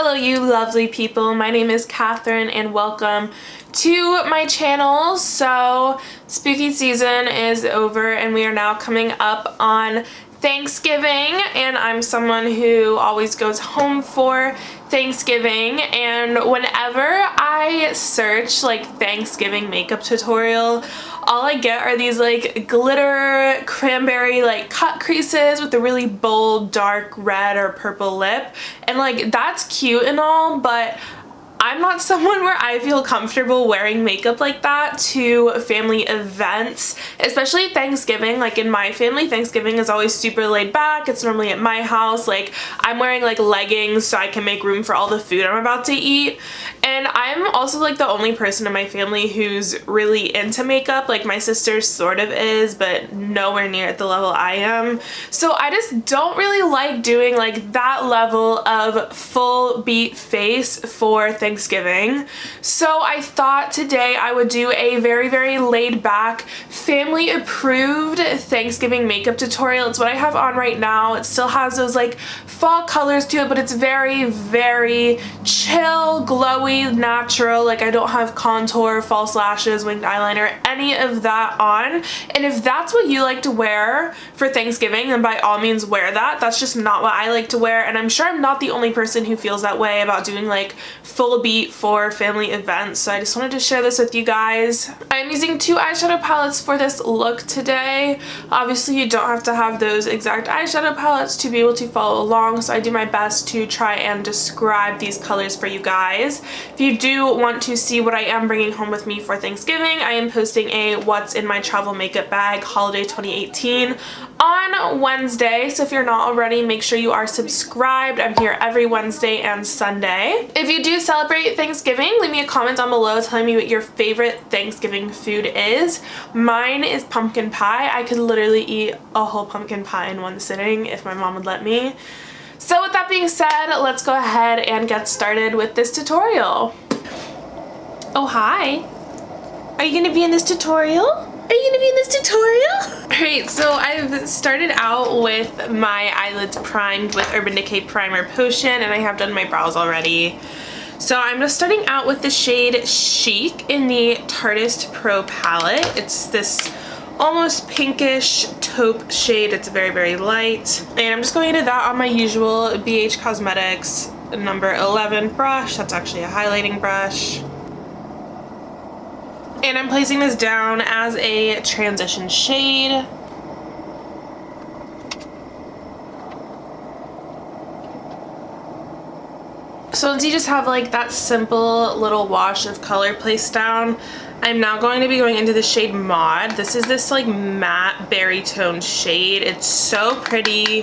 Hello you lovely people, my name is Catherine and welcome to my channel. So spooky season is over and we are now coming up on Thanksgiving, and I'm someone who always goes home for Thanksgiving, and whenever I search like Thanksgiving makeup tutorial, all I get are these like glitter cranberry like cut creases with a really bold dark red or purple lip, and like that's cute and all, but I'm not someone where I feel comfortable wearing makeup like that to family events, especially Thanksgiving. Like in my family, Thanksgiving is always super laid back. It's normally at my house. Like I'm wearing like leggings so I can make room for all the food I'm about to eat. And I'm also like the only person in my family who's really into makeup. Like my sister sort of is, but nowhere near at the level I am. So I just don't really like doing like that level of full beat face for Thanksgiving. So I thought today I would do a very laid back, family approved Thanksgiving makeup tutorial. It's what I have on right now. It still has those like fall colors to it, but it's very chill, glowy, natural. Like I don't have contour, false lashes, winged eyeliner, any of that on. And if that's what you like to wear for Thanksgiving, then by all means wear that. That's just not what I like to wear, and I'm sure I'm not the only person who feels that way about doing like full beat for family events. So I just wanted to share this with you guys. I'm using two eyeshadow palettes for this look today. Obviously you don't have to have those exact eyeshadow palettes to be able to follow along, so I do my best to try and describe these colors for you guys. If you do want to see what I am bringing home with me for Thanksgiving, I am posting a what's in my travel makeup bag holiday 2018 on Wednesday, so if you're not already, make sure you are subscribed. I'm here every Wednesday and Sunday. If you do celebrate Thanksgiving, leave me a comment down below telling me what your favorite Thanksgiving food is. Mine is pumpkin pie. I could literally eat a whole pumpkin pie in one sitting if my mom would let me. So with that being said, let's go ahead and get started with this tutorial. Oh, hi. Are you gonna be in this tutorial? Are you gonna be in this tutorial? Alright, so I've started out with my eyelids primed with Urban Decay Primer Potion, and I have done my brows already. So I'm just starting out with the shade Chic in the Tartist Pro palette. It's this almost pinkish taupe shade. It's very light. And I'm just going into that on my usual BH Cosmetics number 11 brush. That's actually a highlighting brush. And I'm placing this down as a transition shade. So once you just have like that simple little wash of color placed down, I'm now going to be going into the shade Maud. This is this like matte berry tone shade. It's so pretty.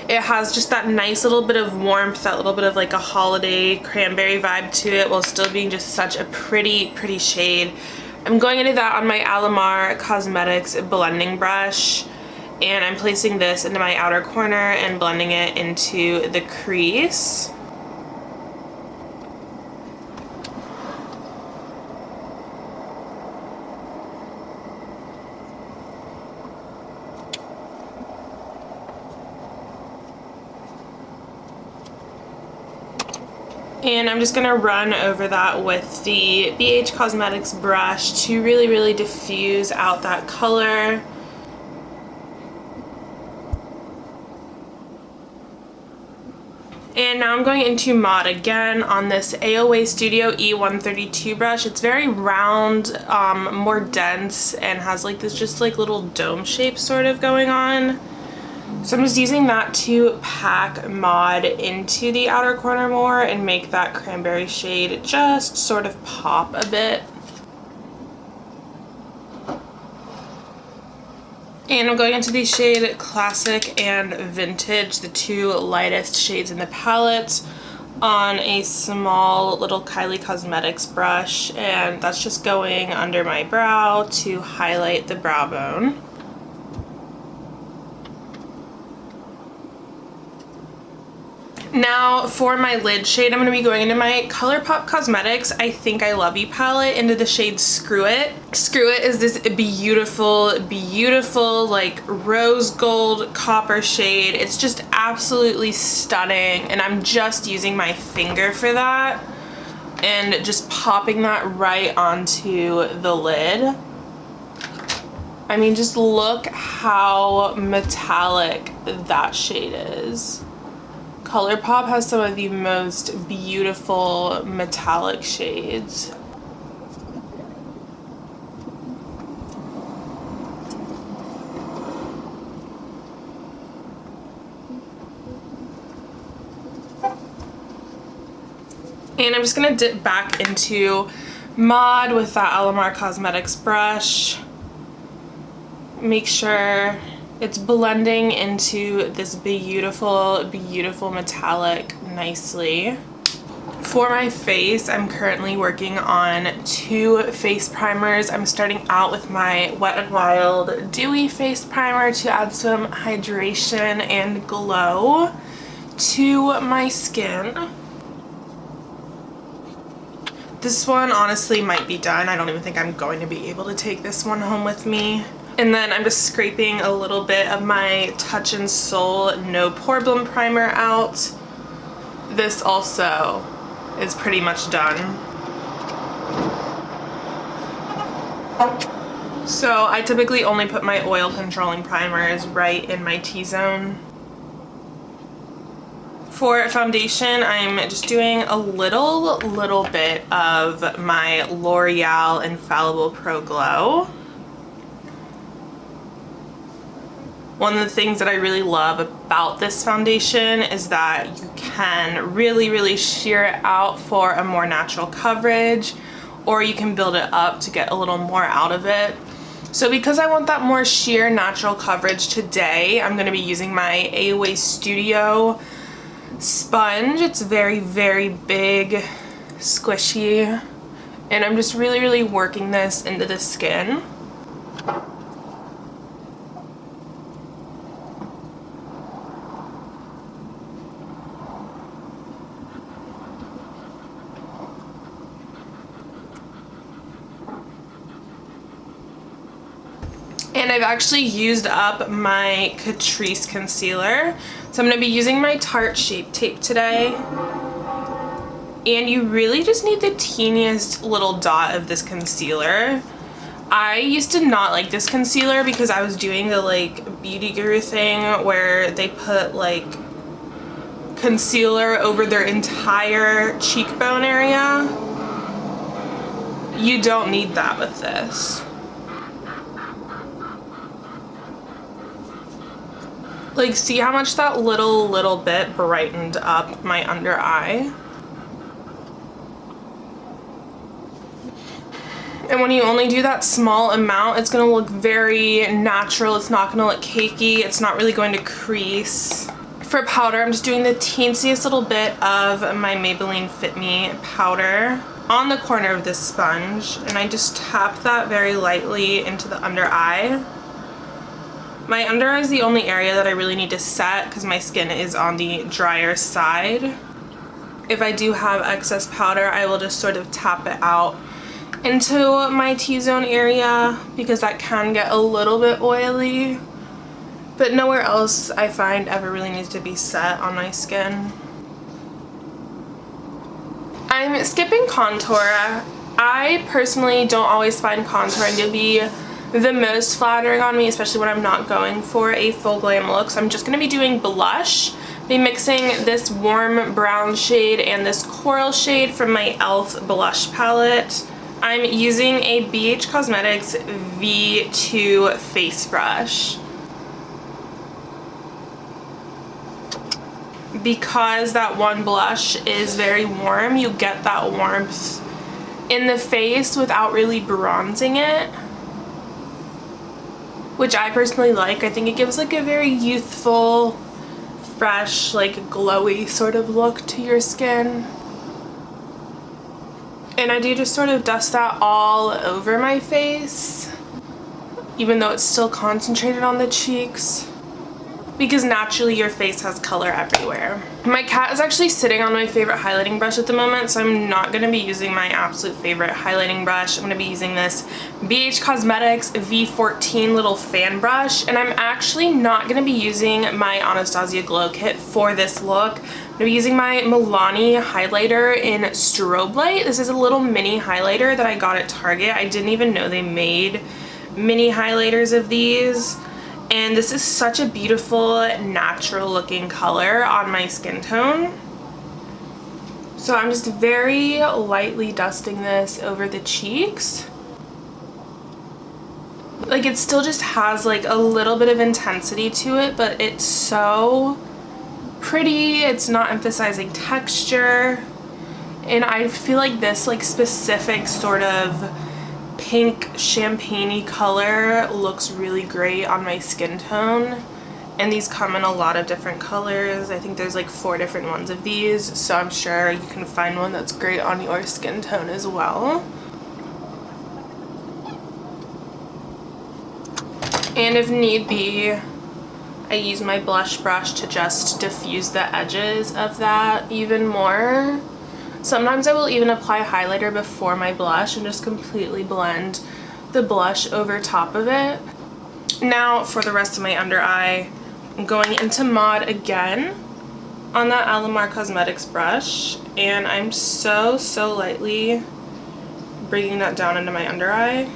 It has just that nice little bit of warmth, that little bit of like a holiday cranberry vibe to it, while still being just such a pretty shade. I'm going into that on my Alamar Cosmetics blending brush, and I'm placing this into my outer corner and blending it into the crease. And I'm just going to run over that with the BH Cosmetics brush to really diffuse out that color. And now I'm going into Maud again on this AOA Studio E132 brush. It's very round, more dense, and has like this just like little dome shape sort of going on. So I'm just using that to pack Maud into the outer corner more and make that cranberry shade just sort of pop a bit. And I'm going into the shade Classic and Vintage, the two lightest shades in the palette, on a small little Kylie Cosmetics brush, and that's just going under my brow to highlight the brow bone. Now for my lid shade, I'm going to be going into my ColourPop Cosmetics I Think I Love You palette into the shade Screw It. Screw It is this beautiful, beautiful like rose gold copper shade. It's just absolutely stunning, and I'm just using my finger for that and just popping that right onto the lid. I mean, just look how metallic that shade is. ColourPop has some of the most beautiful metallic shades. And I'm just gonna dip back into Mod with that Alamar Cosmetics brush. Make sure it's blending into this beautiful, beautiful metallic nicely. For my face, I'm currently working on 2 face primers. I'm starting out with my Wet n Wild Dewy Face Primer to add some hydration and glow to my skin. This one honestly might be done. I don't even think I'm going to be able to take this one home with me. And then I'm just scraping a little bit of my Touch in Sol No Problem Primer out. This also is pretty much done. So I typically only put my oil controlling primers right in my T-zone. For foundation, I'm just doing a little bit of my L'Oreal Infallible Pro Glow. One of the things that I really love about this foundation is that you can really sheer it out for a more natural coverage, or you can build it up to get a little more out of it. So because I want that more sheer natural coverage today, I'm going to be using my AOA Studio sponge. It's very big, squishy, and I'm just really working this into the skin. And I've actually used up my Catrice concealer. So I'm going to be using my Tarte Shape Tape today. And you really just need the teeniest little dot of this concealer. I used to not like this concealer because I was doing the like Beauty Guru thing where they put like concealer over their entire cheekbone area. You don't need that with this. Like, see how much that little bit brightened up my under eye? And when you only do that small amount, it's gonna look very natural. It's not gonna look cakey. It's not really going to crease. For powder, I'm just doing the teensiest little bit of my Maybelline Fit Me powder on the corner of this sponge, and I just tap that very lightly into the under eye. My under eye is the only area that I really need to set because my skin is on the drier side. If I do have excess powder, I will just sort of tap it out into my T-zone area because that can get a little bit oily. But nowhere else I find ever really needs to be set on my skin. I'm skipping contour. I personally don't always find contouring to be the most flattering on me, especially when I'm not going for a full glam look. So I'm just going to be doing blush. Be mixing this warm brown shade and this coral shade from my e.l.f. blush palette. I'm using a BH Cosmetics V2 face brush. Because that one blush is very warm, you get that warmth in the face without really bronzing it, which I personally like. I think it gives like a very youthful, fresh, like glowy sort of look to your skin. And I do just sort of dust that all over my face, even though it's still concentrated on the cheeks. because naturally your face has color everywhere. My cat is actually sitting on my favorite highlighting brush at the moment, so I'm not going to be using my absolute favorite highlighting brush. I'm going to be using this BH Cosmetics V14 little fan brush, and I'm actually not going to be using my Anastasia Glow Kit for this look. I'm going to be using my Milani highlighter in Strobe Light. This is a little mini highlighter that I got at Target. I didn't even know they made mini highlighters of these. And this is such a beautiful, natural looking color on my skin tone. So I'm just very lightly dusting this over the cheeks. Like, it still just has like a little bit of intensity to it, but it's so pretty. It's not emphasizing texture. And I feel like this like specific sort of pink champagne-y color looks really great on my skin tone, and these come in a lot of different colors. I think there's like 4 different ones of these, so I'm sure you can find one that's great on your skin tone as well. And if need be, I use my blush brush to just diffuse the edges of that even more. Sometimes I will even apply highlighter before my blush and just completely blend the blush over top of it. Now for the rest of my under eye, I'm going into Mod again on that Alamar Cosmetics brush, and I'm so lightly bringing that down into my under eye.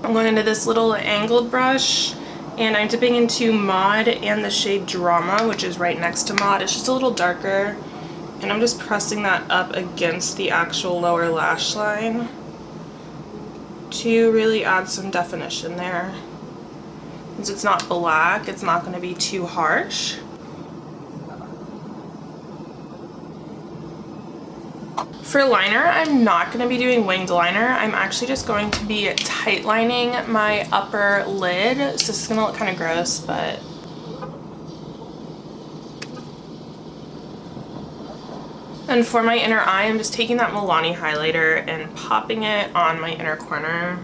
I'm going into this little angled brush, and I'm dipping into Mod and the shade Drama, which is right next to Mod. It's just a little darker, and I'm just pressing that up against the actual lower lash line to really add some definition there. Since it's not black, it's not going to be too harsh. For liner, I'm not going to be doing winged liner. I'm actually just going to be tight lining my upper lid. So this is going to look kind of gross, but and for my inner eye, I'm just taking that Milani highlighter and popping it on my inner corner.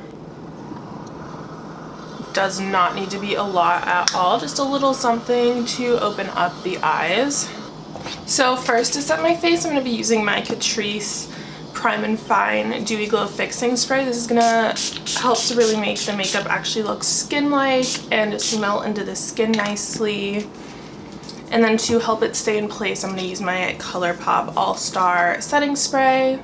Does not need to be a lot at all, just a little something to open up the eyes. So first, to set my face, I'm going to be using my Catrice Prime and Fine Dewy Glow Fixing Spray. This is going to help to really make the makeup actually look skin-like and just melt into the skin nicely. And then to help it stay in place, I'm going to use my ColourPop All-Star Setting Spray.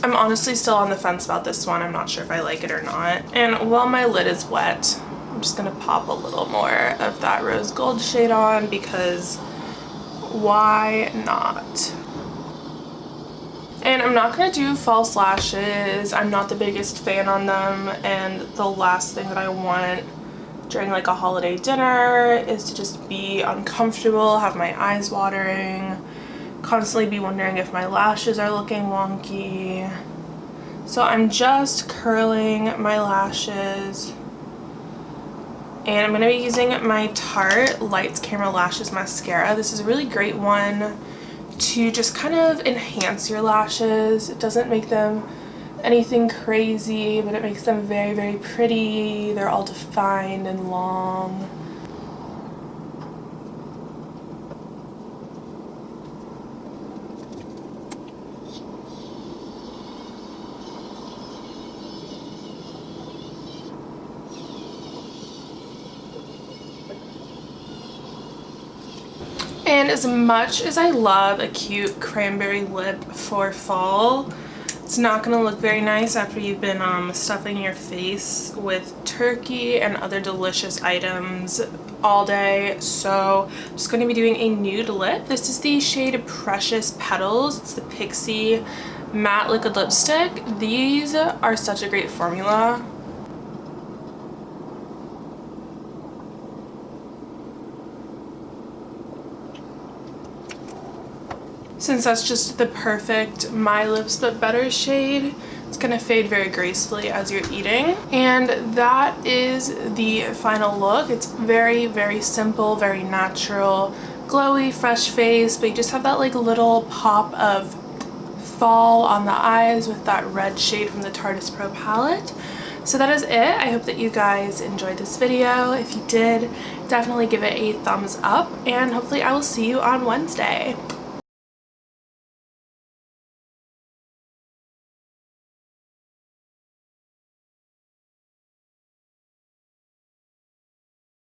I'm honestly still on the fence about this one. I'm not sure if I like it or not. And while my lid is wet, I'm just going to pop a little more of that rose gold shade on, because why not? And I'm not going to do false lashes. I'm not the biggest fan on them, and the last thing that I want during like a holiday dinner is to just be uncomfortable, have my eyes watering, constantly be wondering if my lashes are looking wonky. So I'm just curling my lashes. And I'm going to be using my Tarte Lights Camera Lashes Mascara. This is a really great one to just kind of enhance your lashes. It doesn't make them anything crazy, but it makes them very pretty. They're all defined and long. And as much as I love a cute cranberry lip for fall, it's not going to look very nice after you've been stuffing your face with turkey and other delicious items all day. So I'm just going to be doing a nude lip. This is the shade Precious Petals. It's the Pixie Matte Liquid Lipstick. These are such a great formula. Since that's just the perfect My Lips But Better shade, it's going to fade very gracefully as you're eating. And that is the final look. It's very simple, very natural, glowy, fresh face, but you just have that like little pop of fall on the eyes with that red shade from the Tarte Pro palette. So that is it. I hope that you guys enjoyed this video. If you did, definitely give it a thumbs up, and hopefully I will see you on Wednesday.